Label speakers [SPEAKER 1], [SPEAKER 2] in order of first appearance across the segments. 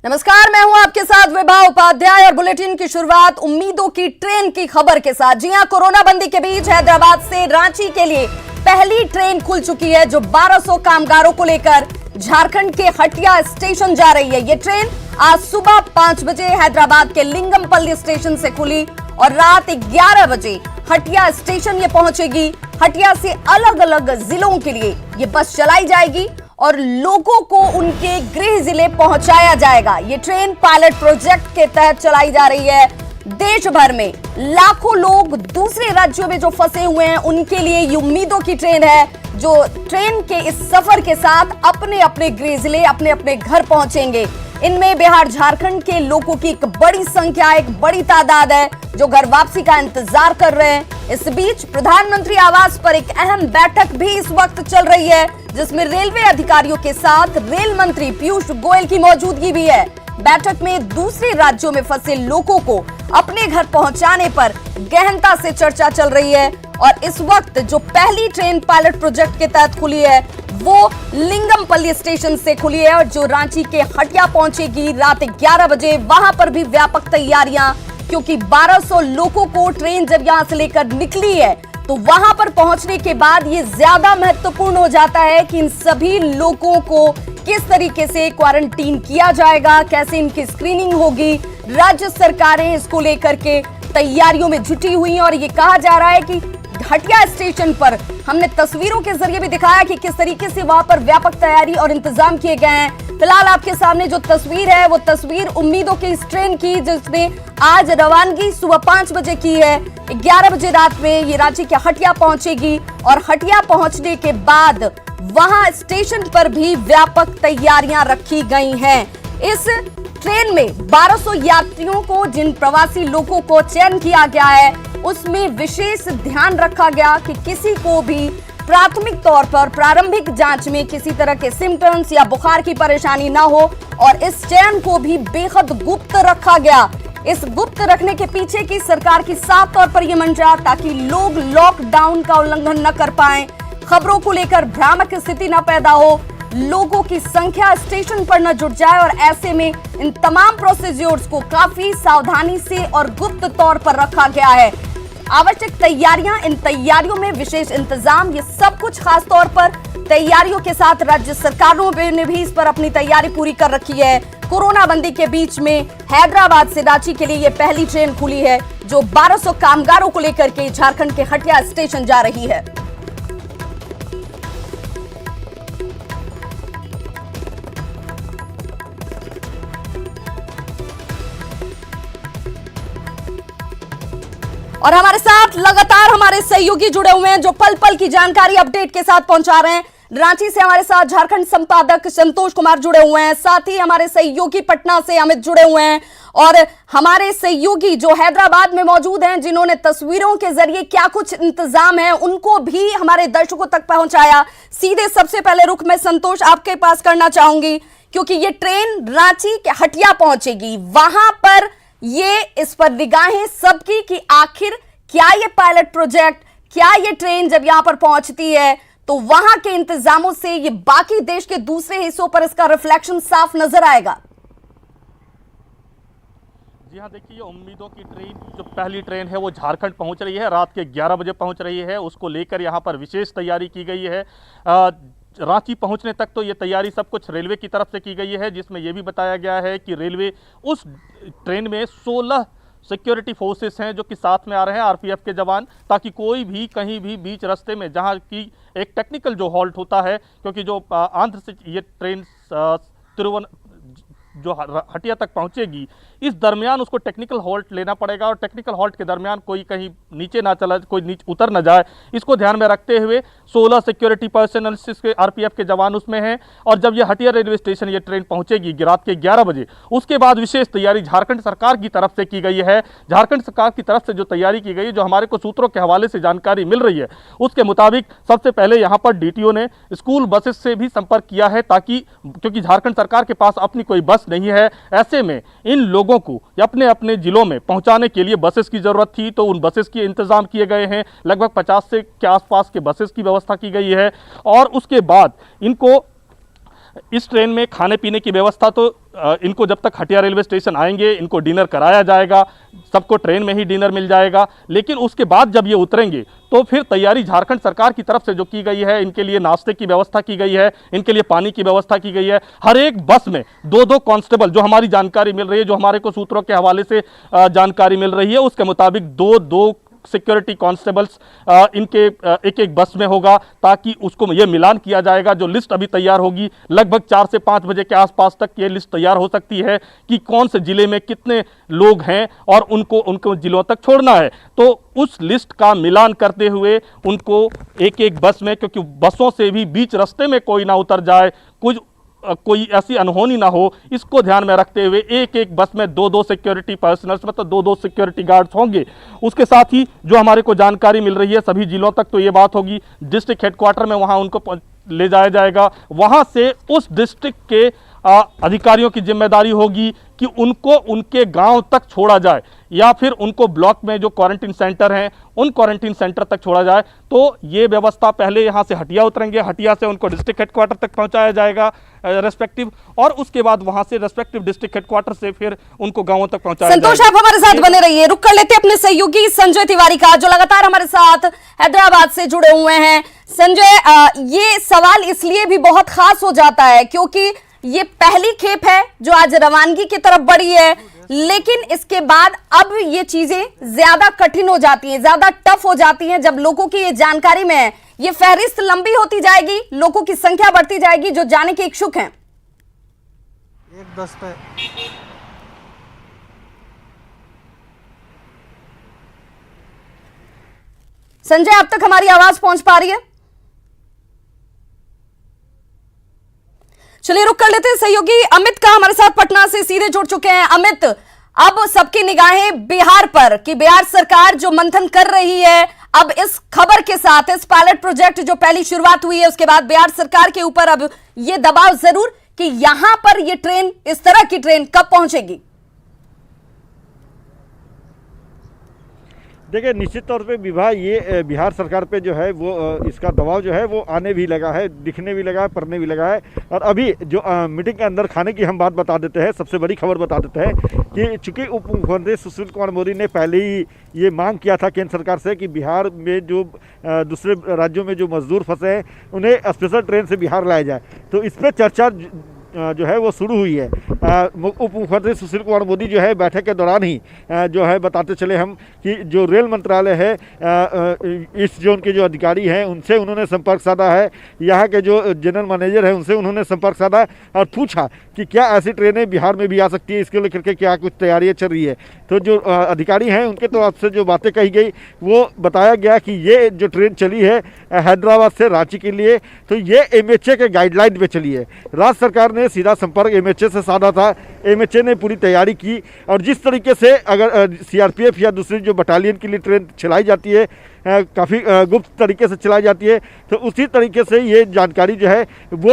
[SPEAKER 1] नमस्कार, मैं हूं आपके साथ विभा उपाध्याय और बुलेटिन की शुरुआत उम्मीदों की ट्रेन की खबर के साथ। जी हां, कोरोना बंदी के बीच हैदराबाद से रांची के लिए पहली ट्रेन खुल चुकी है जो 1200 कामगारों को लेकर झारखंड के हटिया स्टेशन जा रही है। ये ट्रेन आज सुबह 5 बजे हैदराबाद के लिंगमपल्ली स्टेशन से खुली और रात 11 बजे हटिया स्टेशन ये पहुंचेगी। हटिया से अलग अलग जिलों के लिए ये बस चलाई जाएगी और लोगों को उनके गृह जिले पहुंचाया जाएगा। ये ट्रेन पायलट प्रोजेक्ट के तहत चलाई जा रही है। देश भर में लाखों लोग दूसरे राज्यों में जो फंसे हुए हैं उनके लिए ये उम्मीदों की ट्रेन है, जो ट्रेन के इस सफर के साथ अपने अपने गृह जिले, अपने अपने घर पहुंचेंगे। इनमें बिहार झारखंड के लोगों की एक बड़ी संख्या, एक बड़ी तादाद है जो घर वापसी का इंतजार कर रहे हैं। इस बीच प्रधानमंत्री आवास पर एक अहम बैठक भी इस वक्त चल रही है, जिसमें रेलवे अधिकारियों के साथ रेल मंत्री पीयूष गोयल की मौजूदगी भी है। बैठक में दूसरे राज्यों में फंसे लोगों को अपने घर पहुंचाने पर गहनता से चर्चा चल रही है और इस वक्त जो पहली ट्रेन पायलट प्रोजेक्ट के तहत खुली है वो लिंगमपल्ली स्टेशन से खुली है और जो रांची के हटिया पहुंचेगी रात 11 बजे। वहां पर भी व्यापक तैयारियां, क्योंकि 1200 लोगों को ट्रेन जब यहां से लेकर निकली है तो वहां पर पहुंचने के बाद ये ज्यादा महत्वपूर्ण हो जाता है कि इन सभी लोगों को किस तरीके से क्वारंटीन किया जाएगा, कैसे इनकी स्क्रीनिंग होगी। राज्य सरकारें इसको लेकर के तैयारियों में जुटी हुई हैं और ये कहा जा रहा है कि हटिया स्टेशन पर हमने तस्वीरों के जरिए भी दिखाया कि किस तरीके से वहां पर व्यापक तैयारी और इंतजाम किए गए हैं। फिलहाल आपके सामने जो तस्वीर है वो तस्वीर उम्मीदों की इस ट्रेन की, जिसने आज रवानगी सुबह 5 बजे की है। 11 बजे रात में ये रांची के हटिया पहुंचेगी और हटिया पहुंचने के बाद वहां स्टेशन पर भी व्यापक तैयारियां रखी गई हैं। इस ट्रेन में 1200 यात्रियों को, जिन प्रवासी लोगों को चयन किया गया है, उसमें विशेष ध्यान रखा गया कि किसी को भी प्राथमिक तौर पर प्रारंभिक जांच में किसी तरह के सिम्टम्स या बुखार की परेशानी ना हो और इस चयन को भी बेहद गुप्त रखा गया। इस गुप्त रखने के पीछे की सरकार की साफ तौर पर यह मंशा, ताकि लोग लॉकडाउन का उल्लंघन न कर पाएं, खबरों को लेकर भ्रामक स्थिति न पैदा हो, लोगों की संख्या स्टेशन पर न जुट जाए और ऐसे में इन तमाम प्रोसीजर्स को काफी सावधानी से और गुप्त तौर पर रखा गया है। आवश्यक तैयारियां, इन तैयारियों में विशेष इंतजाम, ये सब कुछ खास तौर पर तैयारियों के साथ राज्य सरकारों ने भी इस पर अपनी तैयारी पूरी कर रखी है। कोरोना बंदी के बीच में हैदराबाद से रांची के लिए ये पहली ट्रेन खुली है जो 1200 कामगारों को लेकर के झारखंड के हटिया स्टेशन जा रही है। और हमारे साथ लगातार हमारे सहयोगी जुड़े हुए हैं जो पल पल की जानकारी अपडेट के साथ पहुंचा रहे हैं। रांची से हमारे साथ झारखंड संपादक संतोष कुमार जुड़े हुए हैं, साथ ही हमारे सहयोगी पटना से अमित जुड़े हुए हैं और हमारे सहयोगी जो हैदराबाद में मौजूद हैं, जिन्होंने तस्वीरों के जरिए क्या कुछ इंतजाम है उनको भी हमारे दर्शकों तक पहुंचाया। सीधे सबसे पहले रुख मैं संतोष आपके पास करना चाहूंगी, क्योंकि ये ट्रेन रांची के हटिया पहुंचेगी, वहां पर ये इस पर निगाहें सबकी कि आखिर क्या ये पायलट प्रोजेक्ट, क्या ये ट्रेन जब यहां पर पहुंचती है तो वहां के इंतजामों से ये बाकी देश के दूसरे हिस्सों पर इसका रिफ्लेक्शन साफ नजर आएगा।
[SPEAKER 2] जी हाँ, देखिए उम्मीदों की ट्रेन जो पहली ट्रेन है वो झारखंड पहुंच रही है, रात के 11 बजे पहुंच रही है। उसको लेकर यहाँ पर विशेष तैयारी की गई है। रांची पहुंचने तक तो ये तैयारी सब कुछ रेलवे की तरफ से की गई है, जिसमें यह भी बताया गया है कि रेलवे उस ट्रेन में 16 सिक्योरिटी फोर्सेस हैं जो कि साथ में आ रहे हैं, आरपीएफ के जवान, ताकि कोई भी कहीं भी बीच रास्ते में, जहां की एक टेक्निकल जो हॉल्ट होता है, क्योंकि जो आंध्र से ये ट्रेन जो हटिया तक पहुंचेगी, इस दरमियान उसको टेक्निकल हॉल्ट लेना पड़ेगा और टेक्निकल हॉल्ट के दरमियान कोई कहीं नीचे ना चला, कोई नीचे उतर ना जाए, इसको ध्यान में रखते हुए 16 सिक्योरिटी पर्सनल के आरपीएफ के जवान उसमें हैं। और जब ये हटिया रेलवे स्टेशन ये ट्रेन पहुंचेगी रात के 11 बजे, उसके बाद विशेष तैयारी झारखंड सरकार की तरफ से की गई है। झारखंड सरकार की तरफ से जो तैयारी की गई, जो हमारे को सूत्रों के हवाले से जानकारी मिल रही है, उसके मुताबिक सबसे पहले यहाँ पर डीटीओ ने स्कूल बसेस से भी संपर्क किया है, ताकि क्योंकि झारखंड सरकार के पास अपनी कोई बस नहीं है, ऐसे में इन लोगों को अपने अपने जिलों में पहुंचाने के लिए बसेस की जरूरत थी, तो उन बसेस के इंतजाम किए गए हैं। लगभग 50 से के आसपास के बसेस की व्यवस्था की गई है और उसके बाद इनको इस ट्रेन में खाने पीने की व्यवस्था तो इनको जब तक हटिया रेलवे स्टेशन आएंगे इनको डिनर कराया जाएगा, सबको ट्रेन में ही डिनर मिल जाएगा। लेकिन उसके बाद जब ये उतरेंगे तो फिर तैयारी झारखंड सरकार की तरफ से जो की गई है, इनके लिए नाश्ते की व्यवस्था की गई है, इनके लिए पानी की व्यवस्था की गई है। हर एक बस में 2-2 कांस्टेबल, जो हमारी जानकारी मिल रही है, जो हमारे को सूत्रों के हवाले से जानकारी मिल रही है, उसके मुताबिक 2-2 सिक्योरिटी कांस्टेबल्स इनके एक बस में होगा, ताकि उसको ये मिलान किया जाएगा। जो लिस्ट अभी तैयार होगी लगभग 4 से 5 बजे के आसपास तक ये लिस्ट तैयार हो सकती है कि कौन से जिले में कितने लोग हैं और उनको जिलों तक छोड़ना है। तो उस लिस्ट का मिलान करते हुए उनको एक बस में, क्योंकि बसों से भी बीच रास्ते में कोई ना उतर जाए, कोई ऐसी अनहोनी ना हो, इसको ध्यान में रखते हुए एक बस में 2-2 सिक्योरिटी पर्सनल्स, मतलब 2-2 सिक्योरिटी गार्ड्स होंगे। उसके साथ ही जो हमारे को जानकारी मिल रही है सभी जिलों तक तो ये बात होगी, डिस्ट्रिक्ट हेडक्वार्टर में वहां उनको ले जाया जाएगा। वहां से उस डिस्ट्रिक्ट के अधिकारियों की जिम्मेदारी होगी कि उनको उनके गांव तक छोड़ा जाए, या फिर उनको ब्लॉक में जो क्वारंटीन सेंटर हैं उन क्वारंटीन सेंटर तक छोड़ा जाए। तो ये व्यवस्था पहले यहां से हटिया उतरेंगे, हटिया से उनको डिस्ट्रिक्ट हेडक्वार्टर तक पहुंचाया जाएगा रेस्पेक्टिव, और उसके बाद वहां से रेस्पेक्टिव डिस्ट्रिक्ट हेडक्वार्टर से फिर उनको गांवों तक पहुंचाया जाएगा।
[SPEAKER 1] संतोष, आप हमारे साथ बने रहिए। रुक कर लेते अपने सहयोगी संजय तिवारी का, जो लगातार हमारे साथ हैदराबाद से जुड़े हुए हैं। संजय, ये सवाल इसलिए भी बहुत खास हो जाता है क्योंकि ये पहली खेप है जो आज रवानगी की तरफ बढ़ी है, लेकिन इसके बाद अब ये चीजें ज्यादा कठिन हो जाती हैं, ज्यादा टफ हो जाती हैं जब लोगों की ये जानकारी में है। ये फहरिस्त लंबी होती जाएगी, लोगों की संख्या बढ़ती जाएगी जो जाने के इच्छुक हैं।
[SPEAKER 3] एक बस पे
[SPEAKER 1] संजय, अब तक हमारी आवाज पहुंच पा रही है? चलिए रुक कर लेते हैं। सहयोगी अमित का हमारे साथ पटना से सीधे जुड़ चुके हैं। अमित, अब सबकी निगाहें बिहार पर कि बिहार सरकार जो मंथन कर रही है, अब इस खबर के साथ, इस पायलट प्रोजेक्ट जो पहली शुरुआत हुई है उसके बाद बिहार सरकार के ऊपर अब ये दबाव जरूर कि यहां पर ये ट्रेन, इस तरह की ट्रेन कब पहुंचेगी?
[SPEAKER 3] देखिए, निश्चित तौर पे बिहार सरकार पे जो है वो इसका दबाव जो है वो आने भी लगा है, दिखने भी लगा है, पड़ने भी लगा है। और अभी जो मीटिंग के अंदर खाने की हम बात बता देते हैं, सबसे बड़ी खबर बता देते हैं कि चूंकि उप मुख्यमंत्री सुशील कुमार मोदी ने पहले ही ये मांग किया था केंद्र सरकार से कि बिहार में जो दूसरे राज्यों में जो मजदूर फंसे हैं उन्हें स्पेशल ट्रेन से बिहार लाया जाए। तो इस पर चर्चा जो है वो शुरू हुई है। उप मुख्यमंत्री सुशील कुमार मोदी जो है बैठक के दौरान ही जो है बताते चले हम कि जो रेल मंत्रालय है, इस जोन के जो अधिकारी हैं उनसे उन्होंने संपर्क साधा है, यहाँ के जो जनरल मैनेजर हैं उनसे उन्होंने संपर्क साधा और पूछा कि क्या ऐसी ट्रेनें बिहार में भी आ सकती है, इसको लेकर के क्या कुछ तैयारियाँ चल रही है। तो जो अधिकारी हैं उनके तरफ से जो बातें कही गई वो बताया गया कि ये जो ट्रेन चली है हैदराबाद से रांची के लिए, तो ये MHA के गाइडलाइन पे चली है। राज्य सरकार ने सीधा संपर्क MHA से साधा था, MHA ने पूरी तैयारी की, और जिस तरीके से अगर CRPF या दूसरी जो बटालियन के लिए ट्रेन चलाई जाती है, काफ़ी गुप्त तरीके से चलाई जाती है, तो उसी तरीके से ये जानकारी जो है वो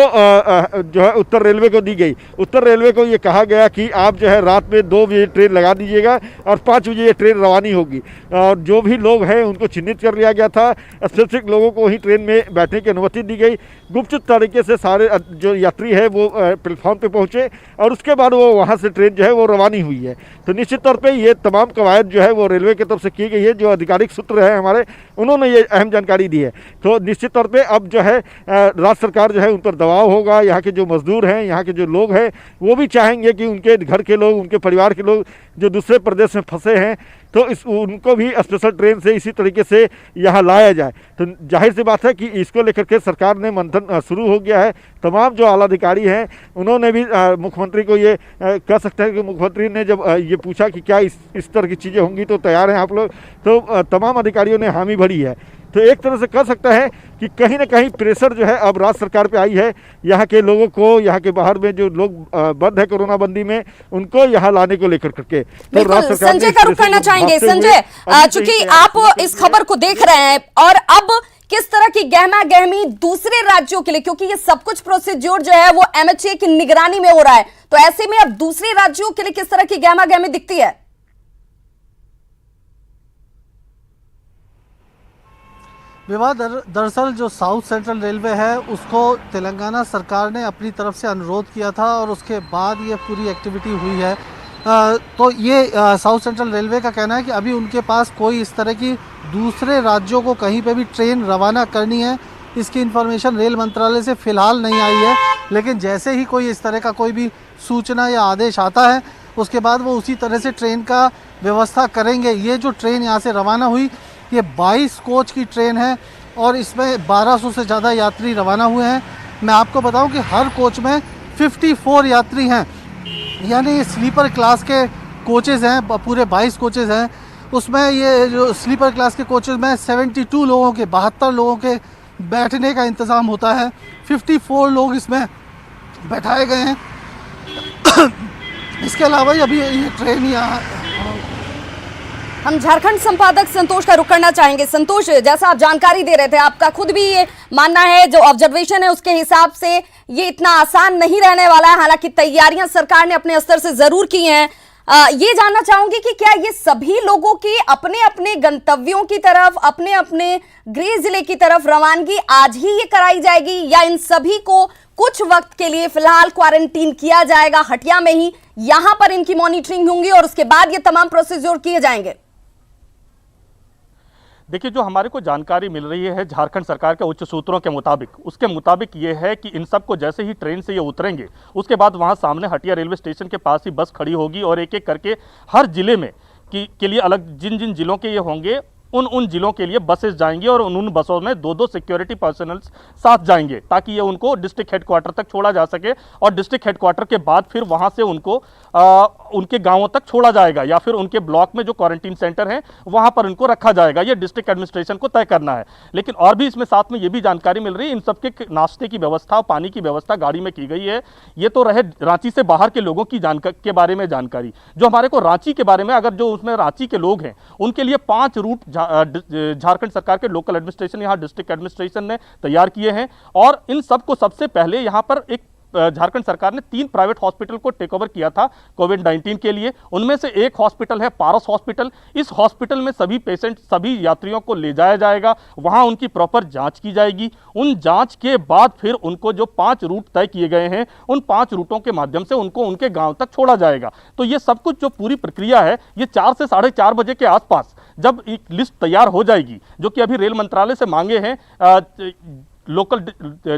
[SPEAKER 3] जो है उत्तर रेलवे को दी गई। उत्तर रेलवे को ये कहा गया कि आप जो है रात में 2 बजे ट्रेन लगा दीजिएगा और 5 बजे ये ट्रेन रवानी होगी। और जो भी लोग हैं उनको चिन्हित कर लिया गया था, स्पेसिफिक लोगों को ही ट्रेन में बैठने की अनुमति दी गई। गुप्त तरीके से सारे जो यात्री है वो प्लेटफॉर्म पे पहुँचे और उसके बाद वो वहाँ से ट्रेन जो है वो रवानी हुई है। तो निश्चित तौर पर ये तमाम कवायद जो है वो रेलवे की तरफ से की गई है। जो आधिकारिक सूत्र है हमारे, उन्होंने ये अहम जानकारी दी है। तो निश्चित तौर पे अब जो है राज्य सरकार जो है उन पर दबाव होगा। यहाँ के जो मजदूर हैं, यहाँ के जो लोग हैं, वो भी चाहेंगे कि उनके घर के लोग, उनके परिवार के लोग जो दूसरे प्रदेश में फंसे हैं, तो उनको भी स्पेशल ट्रेन से इसी तरीके से यहाँ लाया जाए। तो जाहिर सी बात है कि इसको लेकर के सरकार ने मंथन शुरू हो गया है। तमाम जो आला अधिकारी हैं उन्होंने भी मुख्यमंत्री को ये कह सकते हैं कि मुख्यमंत्री ने जब ये पूछा कि क्या इस तरह की चीज़ें होंगी तो तैयार हैं आप लोग, तो तमाम अधिकारियों ने हामी भरी है। तो एक तरह से कह सकता है कि कहीं ना कहीं प्रेशर जो है अब राज्य सरकार पे आई है। यहाँ के लोगों को, यहाँ के बाहर में जो लोग बंद है कोरोना बंदी में, उनको यहाँ लाने को लेकर करके तो राज्य सरकार
[SPEAKER 1] संजय का रुख करना चाहेंगे। संजय, चूंकि आप इस खबर को देख रहे हैं और अब किस तरह की गहमा गहमी दूसरे राज्यों के लिए, क्योंकि ये सब कुछ प्रोसीड्योर जो है वो MHA की निगरानी में हो रहा है, तो ऐसे में अब दूसरे राज्यों के लिए किस तरह की गहमा गहमी दिखती है?
[SPEAKER 4] विवाद दरअसल जो साउथ सेंट्रल रेलवे है उसको तेलंगाना सरकार ने अपनी तरफ से अनुरोध किया था और उसके बाद ये पूरी एक्टिविटी हुई है। तो ये साउथ सेंट्रल रेलवे का कहना है कि अभी उनके पास कोई इस तरह की दूसरे राज्यों को कहीं पे भी ट्रेन रवाना करनी है, इसकी इन्फॉर्मेशन रेल मंत्रालय से फ़िलहाल नहीं आई है। लेकिन जैसे ही कोई इस तरह का कोई भी सूचना या आदेश आता है उसके बाद वो उसी तरह से ट्रेन का व्यवस्था करेंगे। ये जो ट्रेन यहाँ से रवाना हुई ये 22 कोच की ट्रेन है और इसमें 1200 से ज़्यादा यात्री रवाना हुए हैं। मैं आपको बताऊं कि हर कोच में 54 यात्री हैं, यानी ये स्लीपर क्लास के कोचेज़ हैं, पूरे 22 कोचेज़ हैं। उसमें ये जो स्लीपर क्लास के कोचेज़ में 72 लोगों के 72 लोगों के बैठने का इंतज़ाम होता है। 54 लोग इसमें बैठाए गए हैं। इसके अलावा अभी ये ट्रेन यहाँ
[SPEAKER 1] हम झारखंड संपादक संतोष का रुख करना चाहेंगे। संतोष, जैसा आप जानकारी दे रहे थे, आपका खुद भी ये मानना है, जो ऑब्जर्वेशन है उसके हिसाब से ये इतना आसान नहीं रहने वाला है, हालांकि तैयारियां सरकार ने अपने स्तर से जरूर की हैं। ये जानना चाहूंगी कि क्या ये सभी लोगों की अपने अपने गंतव्यों की तरफ, अपने अपने गृह जिले की तरफ रवानगी आज ही ये कराई जाएगी या इन सभी को कुछ वक्त के लिए फिलहाल क्वारंटीन किया जाएगा हटिया में ही, यहां पर इनकी मॉनिटरिंग होंगी और उसके बाद ये तमाम प्रोसीजर किए जाएंगे?
[SPEAKER 2] देखिए, जो हमारे को जानकारी मिल रही है झारखंड सरकार के उच्च सूत्रों के मुताबिक, उसके मुताबिक ये है कि इन सबको जैसे ही ट्रेन से ये उतरेंगे उसके बाद वहाँ सामने हटिया रेलवे स्टेशन के पास ही बस खड़ी होगी और एक एक करके हर जिले में के लिए अलग जिन जिन जिलों के ये होंगे उन जिलों के लिए बसेस जाएंगी और उन बसों में 2-2 सिक्योरिटी पर्सनल साथ जाएंगे ताकि ये उनको डिस्ट्रिक्ट हेडक्वार्टर तक छोड़ा जा सके और डिस्ट्रिक्ट हेडक्वार्टर के बाद फिर वहाँ से उनको उनके गांवों तक छोड़ा जाएगा या फिर उनके ब्लॉक में जो क्वारंटीन सेंटर हैं वहाँ पर उनको रखा जाएगा। ये डिस्ट्रिक्ट एडमिनिस्ट्रेशन को तय करना है। लेकिन और भी इसमें साथ में ये भी जानकारी मिल रही है, इन सबके नाश्ते की व्यवस्था, पानी की व्यवस्था गाड़ी में की गई है। ये तो रहे रांची से बाहर के लोगों की के बारे में जानकारी। जो हमारे को रांची के बारे में, अगर जो उसमें रांची के लोग हैं उनके लिए 5 रूट झारखंड सरकार के लोकल एडमिनिस्ट्रेशन, यहाँ डिस्ट्रिक्ट एडमिनिस्ट्रेशन ने तैयार किए हैं और इन सबको सबसे पहले यहाँ पर एक झारखंड सरकार ने 3 प्राइवेट हॉस्पिटल को टेक ओवर किया था कोविड-19 के लिए। उनमें से एक हॉस्पिटल है पारस हॉस्पिटल। इस हॉस्पिटल में सभी पेशेंट, सभी यात्रियों को ले जाया जाएगा, वहां उनकी प्रॉपर जांच की जाएगी। उन जांच के बाद फिर उनको जो 5 रूट तय किए गए हैं उन 5 रूटों के माध्यम से उनको उनके गाँव तक छोड़ा जाएगा। तो ये सब कुछ जो पूरी प्रक्रिया है ये 4 से 4:30 बजे के आसपास जब एक लिस्ट तैयार हो जाएगी, जो कि अभी रेल मंत्रालय से मांगे हैं लोकल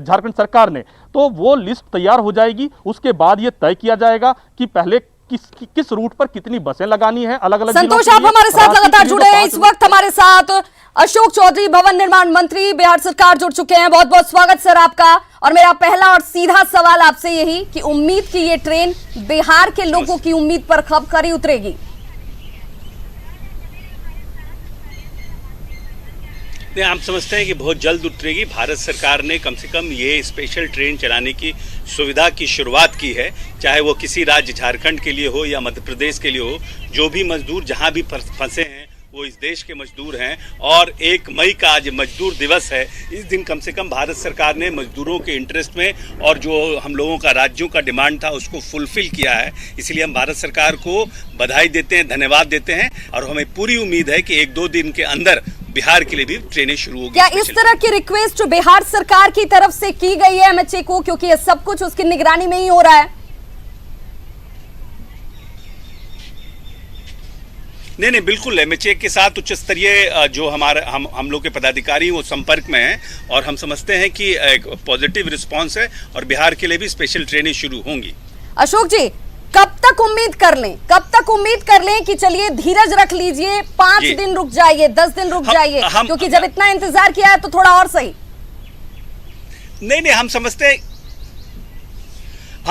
[SPEAKER 2] झारखंड सरकार ने, तो वो लिस्ट तैयार हो जाएगी। उसके बाद ये तय किया जाएगा कि पहले किस रूट पर कितनी बसें लगानी है अलग अलग।
[SPEAKER 1] संतोष, आप हमारे साथ लगातार जुड़े हैं। इस वक्त हमारे साथ अशोक चौधरी, भवन निर्माण मंत्री, बिहार सरकार, जुड़ चुके हैं। बहुत बहुत स्वागत सर आपका। और मेरा पहला और सीधा सवाल आपसे यही कि उम्मीद की ये ट्रेन बिहार के लोगों की उम्मीद पर कब खरी उतरेगी?
[SPEAKER 5] नहीं, हम समझते हैं कि बहुत जल्द उतरेगी। भारत सरकार ने कम से कम ये स्पेशल ट्रेन चलाने की सुविधा की शुरुआत की है, चाहे वो किसी राज्य झारखंड के लिए हो या मध्य प्रदेश के लिए हो। जो भी मजदूर जहां भी फंसे हैं वो इस देश के मजदूर हैं और 1 मई का आज मजदूर दिवस है। इस दिन कम से कम भारत सरकार ने मजदूरों के इंटरेस्ट में और जो हम लोगों का राज्यों का डिमांड था उसको फुलफिल किया है। इसलिए हम भारत सरकार को बधाई देते हैं, धन्यवाद देते हैं और हमें पूरी उम्मीद है कि 1-2 दिन के अंदर बिहार के लिए भी ट्रेनें शुरू होगी।
[SPEAKER 1] क्या इस तरह की रिक्वेस्ट बिहार सरकार की तरफ से की गई है एमएचए को, क्योंकि ये सब कुछ उसकी निगरानी में ही हो रहा है?
[SPEAKER 5] नहीं, बिल्कुल एमएचए के साथ उच्च स्तरीय जो हमारे हम लोग के पदाधिकारी वो संपर्क में हैं और हम समझते हैं कि एक पॉजिटिव रिस्पांस है और बिहार के लिए भी स्पेशल ट्रेनें शुरू होंगी।
[SPEAKER 1] अशोक जी, कब तक उम्मीद कर लें, कि चलिए धीरज रख लीजिए, 5 दिन रुक जाइए, 10 दिन रुक जाइए, क्योंकि जब इतना इंतजार किया है तो थोड़ा और सही।
[SPEAKER 5] नहीं, हम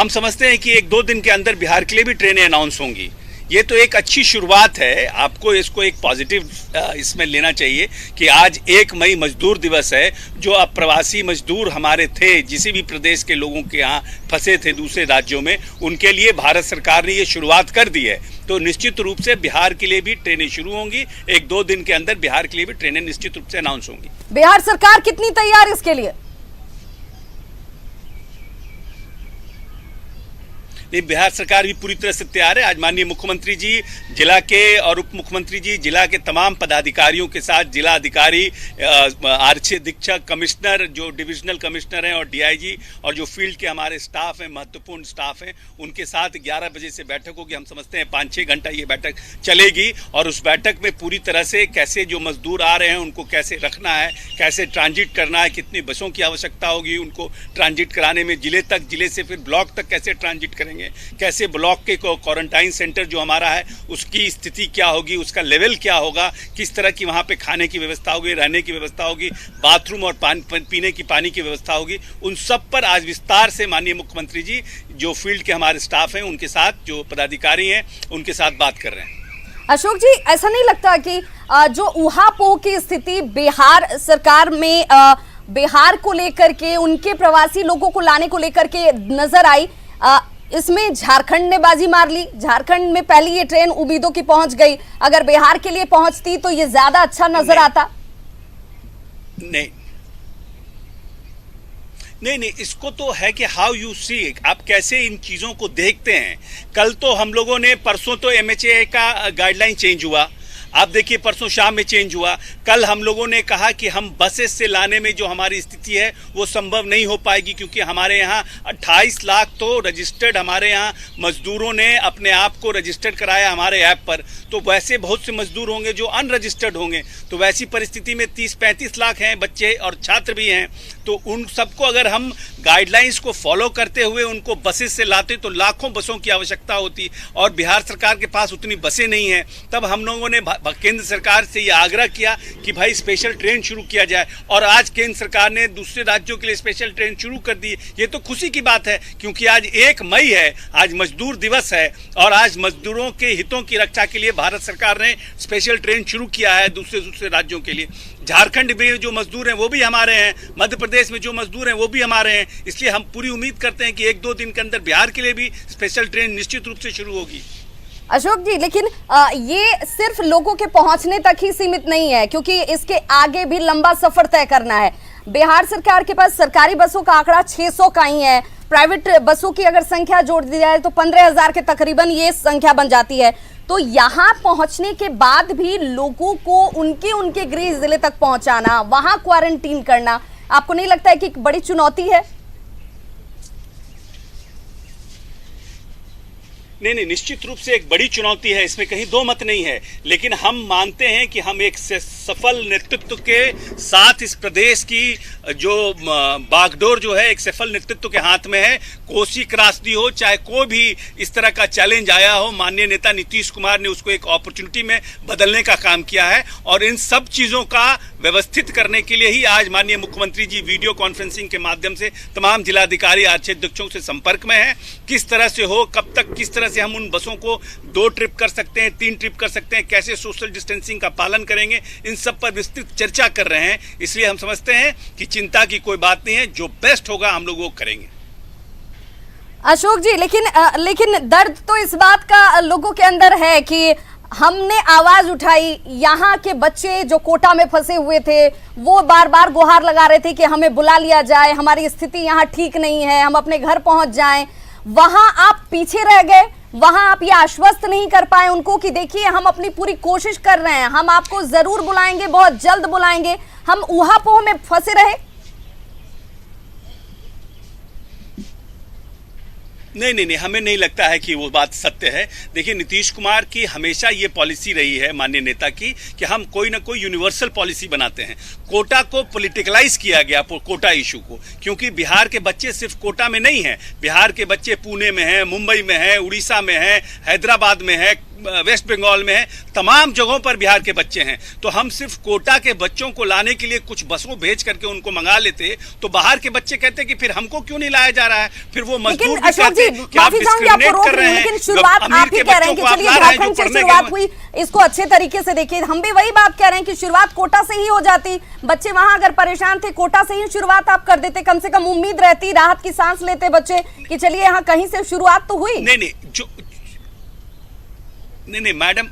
[SPEAKER 5] समझते हैं कि 1-2 दिन के अंदर बिहार के लिए भी ट्रेनें अनाउंस होंगी। ये तो एक अच्छी शुरुआत है। आपको इसको एक पॉजिटिव इसमें लेना चाहिए कि आज 1 मई मजदूर दिवस है। जो अप्रवासी मजदूर हमारे थे, किसी भी प्रदेश के लोगों के यहाँ फंसे थे दूसरे राज्यों में, उनके लिए भारत सरकार ने ये शुरुआत कर दी है। तो निश्चित रूप से बिहार के लिए भी ट्रेनें शुरू होंगी। 1-2 दिन के अंदर बिहार के लिए भी ट्रेनें निश्चित रूप से अनाउंस होंगी।
[SPEAKER 1] बिहार सरकार कितनी तैयार है इसके लिए?
[SPEAKER 5] लेकिन बिहार सरकार भी पूरी तरह से तैयार है। आज माननीय मुख्यमंत्री जी, जिला के और उप मुख्यमंत्री जी, जिला के तमाम पदाधिकारियों के साथ, जिला अधिकारी, आरक्षी अधीक्षक, कमिश्नर, जो डिविजनल कमिश्नर हैं और डीआईजी, और जो फील्ड के हमारे स्टाफ हैं, महत्वपूर्ण स्टाफ हैं, उनके साथ 11 बजे से बैठक होगी। हम समझते हैं 5-6 घंटा ये बैठक चलेगी और उस बैठक में पूरी तरह से कैसे जो मजदूर आ रहे हैं उनको कैसे रखना है, कैसे ट्रांजिट करना है, कितनी बसों की आवश्यकता होगी उनको ट्रांजिट कराने में, जिले तक, जिले से फिर ब्लॉक तक कैसे ट्रांजिट करेंगे, कैसे ब्लॉक के क्वारंटाइन सेंटर जो हमारा है उसकी स्थिति क्या होगी, उसका लेवल क्या होगा, किस तरह की वहाँ पे खाने की व्यवस्था होगी, रहने की व्यवस्था होगी, बाथरूम और पीने की पानी की व्यवस्था होगी, उन सब पर आज विस्तार से माननीय मुख्यमंत्री जी, जो फील्ड के हमारे स्टाफ हैं उनके साथ, जो पदाधिकारी हैं उनके साथ बात कर रहे हैं।
[SPEAKER 1] अशोक जी, ऐसा नहीं लगता कि जो ऊहापोह की स्थिति बिहार सरकार में बिहार को लेकर के, उनके प्रवासी लोगों को लाने को लेकर के नजर आई, इसमें झारखंड ने बाजी मार ली? झारखंड में पहली ये ट्रेन उम्मीदों की पहुंच गई, अगर बिहार के लिए पहुंचती तो ये ज्यादा अच्छा नजर आता।
[SPEAKER 5] नहीं, इसको तो है कि हाउ यू सी, आप कैसे इन चीजों को देखते हैं। कल तो हम लोगों ने, परसों तो MHA का गाइडलाइन चेंज हुआ, आप देखिए परसों शाम में चेंज हुआ। कल हम लोगों ने कहा कि हम बसेस से लाने में जो हमारी स्थिति है वो संभव नहीं हो पाएगी, क्योंकि हमारे यहाँ 28 लाख तो रजिस्टर्ड हमारे यहाँ मजदूरों ने अपने आप को रजिस्टर्ड कराया हमारे ऐप पर, तो वैसे बहुत से मजदूर होंगे जो अनरजिस्टर्ड होंगे, तो वैसी परिस्थिति में 30-35 लाख हैं बच्चे और छात्र भी हैं, तो उन सबको अगर हम गाइडलाइंस को फॉलो करते हुए उनको बसेस से लाते तो लाखों बसों की आवश्यकता होती, और बिहार सरकार के पास उतनी बसें नहीं हैं। तब हम लोगों ने केंद्र सरकार से ये आग्रह किया कि भाई स्पेशल ट्रेन शुरू किया जाए, और आज केंद्र सरकार ने दूसरे राज्यों के लिए स्पेशल ट्रेन शुरू कर दी। ये तो खुशी की बात है, क्योंकि आज 1 मई है, आज मजदूर दिवस है, और आज मजदूरों के हितों की रक्षा के लिए भारत सरकार ने स्पेशल ट्रेन शुरू किया है दूसरे राज्यों के लिए। झारखंड में जो मजदूर हैं वो भी हमारे हैं, मध्य प्रदेश में जो मजदूर हैं वो भी हमारे हैं, इसलिए हम पूरी उम्मीद करते हैं कि 1-2 दिन के अंदर बिहार के लिए भी स्पेशल ट्रेन निश्चित रूप से शुरू होगी।
[SPEAKER 1] अशोक जी, लेकिन ये सिर्फ लोगों के पहुंचने तक ही सीमित नहीं है, क्योंकि इसके आगे भी लंबा सफर तय करना है। बिहार सरकार के पास सरकारी बसों का आंकड़ा 600 का ही है, प्राइवेट बसों की अगर संख्या जोड़ दी जाए तो 15,000 के तकरीबन ये संख्या बन जाती है। तो यहाँ पहुंचने के बाद भी लोगों को उनके गृह जिले तक पहुंचाना, वहां क्वारंटीन करना, आपको नहीं लगता है कि एक बड़ी चुनौती है?
[SPEAKER 5] नहीं, निश्चित रूप से एक बड़ी चुनौती है, इसमें कहीं दो मत नहीं है, लेकिन हम मानते हैं कि हम एक सफल नेतृत्व के साथ इस प्रदेश की जो बागडोर जो है एक सफल नेतृत्व के हाथ में है। कोसी त्रासदी हो, चाहे कोई भी इस तरह का चैलेंज आया हो, माननीय नेता नीतीश कुमार ने उसको एक अपॉर्चुनिटी में बदलने का काम किया है, और इन सब चीजों का व्यवस्थित करने के लिए ही आज माननीय मुख्यमंत्री जी वीडियो कॉन्फ्रेंसिंग के माध्यम से तमाम जिलाधिकारी, आरक्षी अधीक्षकों से संपर्क में है। किस तरह से हो, कब तक, किस तरह से हम उन बसों को 2 ट्रिप कर सकते हैं, 3 ट्रिप कर सकते हैं, कैसे सोशल डिस्टेंसिंग का पालन करेंगे, इन सब पर विस्तृत चर्चा कर रहे हैं। इसलिए हम समझते हैं कि चिंता की कोई बात नहीं है, जो बेस्ट होगा हम लोग वो करेंगे।
[SPEAKER 1] अशोक जी, लेकिन दर्द तो इस बात का लोगों के अंदर है कि हमने आवाज उठाई, यहाँ के बच्चे जो कोटा में फंसे हुए थे वो बार बार गुहार लगा रहे थे कि हमें बुला लिया जाए, हमारी स्थिति यहाँ ठीक नहीं है, हम अपने घर पहुंच जाएं। वहां आप पीछे रह गए, वहां आप ये आश्वस्त नहीं कर पाए उनको कि देखिए हम अपनी पूरी कोशिश कर रहे हैं, हम आपको जरूर बुलाएंगे, बहुत जल्द बुलाएंगे, हम ऊहापोह में फंसे रहे।
[SPEAKER 5] नहीं, हमें नहीं लगता है कि वो बात सत्य है। देखिए, नीतीश कुमार की हमेशा ये पॉलिसी रही है माननीय नेता की कि हम कोई ना कोई यूनिवर्सल पॉलिसी बनाते हैं। कोटा को पॉलिटिकलाइज किया गया, कोटा इशू को, क्योंकि बिहार के बच्चे सिर्फ कोटा में नहीं हैं, बिहार के बच्चे पुणे में हैं, मुंबई में हैं, उड़ीसा में हैं, हैदराबाद में है, वेस्ट बंगाल में है, तमाम जगहों पर बिहार के बच्चे हैं। तो हम सिर्फ कोटा के बच्चों को लाने के लिए कुछ बसों भेज करके उनको मंगा लेते, तो बाहर के बच्चे कहते कि फिर हमको क्यों नहीं लाया जा रहा है, फिर वो मजदूर भी कहते कि आप डिस्क्रिमिनेट कर रहे हैं।
[SPEAKER 1] लेकिन शुरुआत आप ही कह रहे हैं कि चलिए झारखंड से शुरुआत हुई, इसको अच्छे तरीके से देखिए। हम भी वही बात कह रहे हैं कि शुरुआत कोटा से ही हो जाती, बच्चे वहां अगर परेशान थे, कोटा से ही शुरुआत आप कर देते, कम से कम उम्मीद रहती, राहत की सांस लेते बच्चे कि चलिए यहाँ कहीं से शुरुआत तो हुई।
[SPEAKER 5] नहीं मैडम,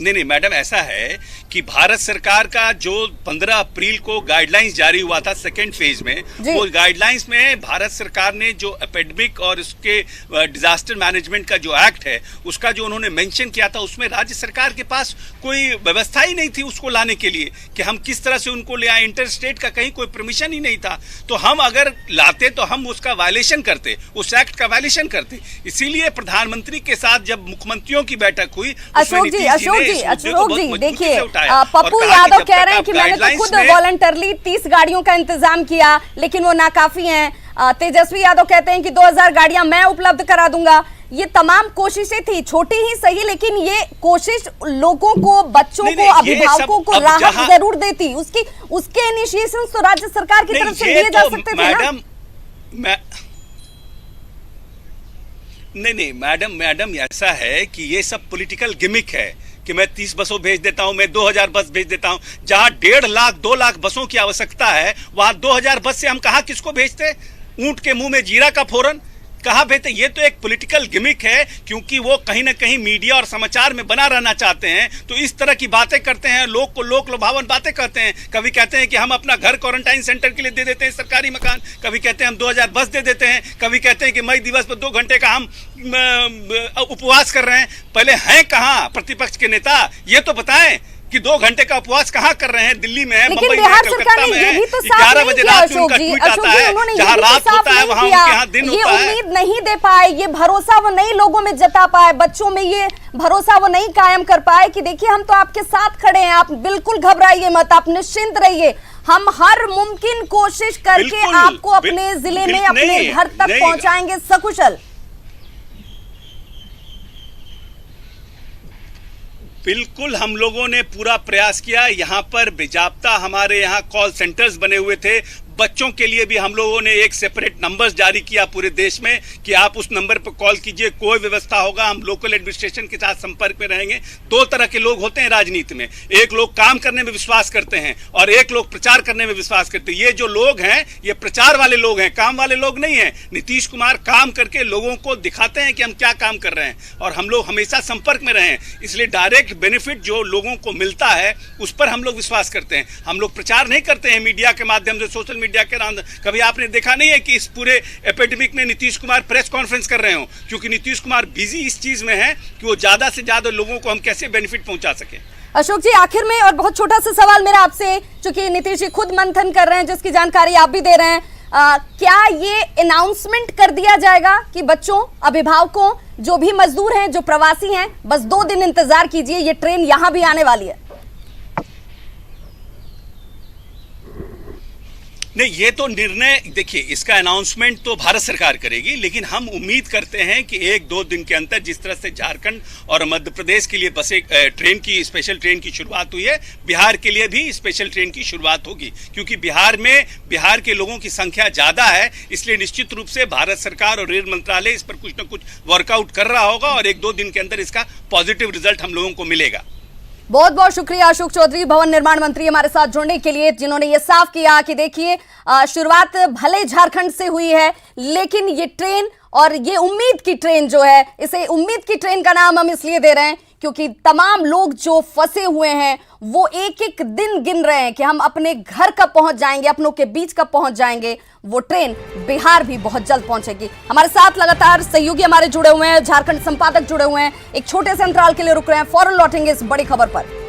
[SPEAKER 5] नहीं मैडम, ऐसा है कि भारत सरकार का जो 15 अप्रैल को गाइडलाइंस जारी हुआ था सेकेंड फेज में, वो गाइडलाइंस में भारत सरकार ने जो एपिडेमिक और उसके डिजास्टर मैनेजमेंट का जो एक्ट है उसका जो उन्होंने मेंशन किया था, उसमें राज्य सरकार के पास कोई व्यवस्था ही नहीं थी उसको लाने के लिए कि हम किस तरह से उनको ले आए। इंटर स्टेट का कहीं कोई परमिशन ही नहीं था, तो हम अगर लाते तो हम उसका वायलेशन करते, उस एक्ट का वायलेशन करते। इसीलिए प्रधानमंत्री के साथ जब मुख्यमंत्रियों की बैठक हुई,
[SPEAKER 1] अशोक जी देखिए, पप्पू यादव कह रहे हैं कि मैंने तो खुद वॉलंटरली 30 गाड़ियों का इंतजाम किया लेकिन वो नाकाफी हैं। तेजस्वी यादव कहते हैं कि 2000 गाड़ियां मैं उपलब्ध करा दूंगा। ये तमाम कोशिशें थी, छोटी ही सही, लेकिन ये कोशिश लोगों को, बच्चों को, अभिभावकों को राहत जरूर देती। उसके इनिशिएशन तो राज्य सरकार की तरफ से दिए जा सकते थे ना।
[SPEAKER 5] नहीं मैडम, ऐसा है कि ये सब पॉलिटिकल गिमिक है कि मैं 30 बसों भेज देता हूं, मैं 2000 बस भेज देता हूं। जहां 1.5 लाख 2 लाख बसों की आवश्यकता है, वहां 2000 बस से हम कहां किसको भेजते? ऊंट के मुंह में जीरा का फोरन कहां भेजते? ये तो एक पॉलिटिकल गिमिक है, क्योंकि वो कहीं ना कहीं मीडिया और समाचार में बना रहना चाहते हैं, तो इस तरह की बातें करते हैं, लोग को लोक लुभावन बातें कहते हैं। कभी कहते हैं कि हम अपना घर क्वारंटाइन सेंटर के लिए दे देते हैं, सरकारी मकान, कभी कहते हैं हम 2000 बस दे देते हैं, कभी कहते हैं कि मई दिवस पर 2 घंटे का हम उपवास कर रहे हैं। पहले हैं कहां प्रतिपक्ष के नेता? ये तो बताएं कि 2 घंटे का उपवास कहां कर रहे हैं? दिल्ली में है, मुंबई में है, कलकत्ता में है। 11 बजे रात में उनका ट्वीट आता है, जहां रात होता है वहां उनके यहाँ दिन होता है।
[SPEAKER 1] ये उम्मीद नहीं दे पाए, ये भरोसा वो नहीं लोगों में जता पाए, बच्चों में ये भरोसा वो नहीं कायम कर पाए कि देखिए हम तो आपके साथ खड़े हैं, आप बिल्कुल घबराइए मत, आप निश्चिंत रहिए, हम हर मुमकिन कोशिश करके आपको अपने जिले में, अपने घर तक पहुंचाएंगे सकुशल।
[SPEAKER 5] बिल्कुल, हम लोगों ने पूरा प्रयास किया। यहाँ पर बेजाब्ता हमारे यहाँ कॉल सेंटर्स बने हुए थे। बच्चों के लिए भी हम लोगों ने एक सेपरेट नंबर जारी किया पूरे देश में कि आप उस नंबर पर कॉल कीजिए, कोई व्यवस्था होगा, हम लोकल एडमिनिस्ट्रेशन के साथ संपर्क में रहेंगे। 2 तरह के लोग होते हैं राजनीति में, एक लोग काम करने में विश्वास करते हैं और एक लोग प्रचार करने में विश्वास करते हैं। ये जो लोग हैं ये प्रचार वाले लोग हैं, काम वाले लोग नहीं हैं। नीतीश कुमार काम करके लोगों को दिखाते हैं कि हम क्या काम कर रहे हैं और हम लोग हमेशा संपर्क में रहे हैं, इसलिए डायरेक्ट बेनिफिट जो लोगों को मिलता है उस पर हम लोग विश्वास करते हैं। हम लोग प्रचार नहीं करते हैं मीडिया के माध्यम से, सोशल मीडिया के अंदर। कभी आपने देखा नहीं है कि इस पूरे एपिडेमिक में नीतीश कुमार प्रेस कॉन्फ्रेंस कर रहे हो, क्योंकि नीतीश कुमार बिजी इस चीज में है कि वो ज्यादा से ज्यादा लोगों को हम कैसे बेनिफिट पहुंचा सके।
[SPEAKER 1] अशोक जी, आखिर में और बहुत छोटा सा सवाल मेरा आपसे, चूंकि नीतीश जी खुद मंथन कर रहे हैं जिसकी जानकारी आप भी दे रहे हैं, क्या ये अनाउंसमेंट कर दिया जाएगा कि बच्चों, अभिभावकों, जो भी मजदूर हैं, जो प्रवासी हैं, बस 2 दिन इंतजार कीजिए, ये ट्रेन यहां भी आने वाली है?
[SPEAKER 5] नहीं, ये तो निर्णय, देखिए इसका अनाउंसमेंट तो भारत सरकार करेगी, लेकिन हम उम्मीद करते हैं कि 1-2 दिन के अंदर जिस तरह से झारखंड और मध्य प्रदेश के लिए बस एक ट्रेन की, स्पेशल ट्रेन की शुरुआत हुई है, बिहार के लिए भी स्पेशल ट्रेन की शुरुआत होगी। क्योंकि बिहार के लोगों की संख्या ज्यादा है, इसलिए निश्चित रूप से भारत सरकार और रेल मंत्रालय इस पर कुछ न कुछ वर्कआउट कर रहा होगा और 1-2 दिन के अंदर इसका पॉजिटिव रिजल्ट हम लोगों को मिलेगा।
[SPEAKER 1] बहुत बहुत शुक्रिया अशोक चौधरी, भवन निर्माण मंत्री, हमारे साथ जुड़ने के लिए, जिन्होंने ये साफ किया कि देखिए शुरुआत भले झारखंड से हुई है, लेकिन ये ट्रेन और ये उम्मीद की ट्रेन जो है, इसे उम्मीद की ट्रेन का नाम हम इसलिए दे रहे हैं क्योंकि तमाम लोग जो फंसे हुए हैं वो एक एक दिन गिन रहे हैं कि हम अपने घर कब पहुंच जाएंगे, अपनों के बीच कब पहुंच जाएंगे। वो ट्रेन बिहार भी बहुत जल्द पहुंचेगी। हमारे साथ लगातार सहयोगी हमारे जुड़े हुए हैं, झारखंड संपादक जुड़े हुए हैं। एक छोटे से अंतराल के लिए रुक रहे हैं, फौरन लौटेंगे इस बड़ी खबर पर।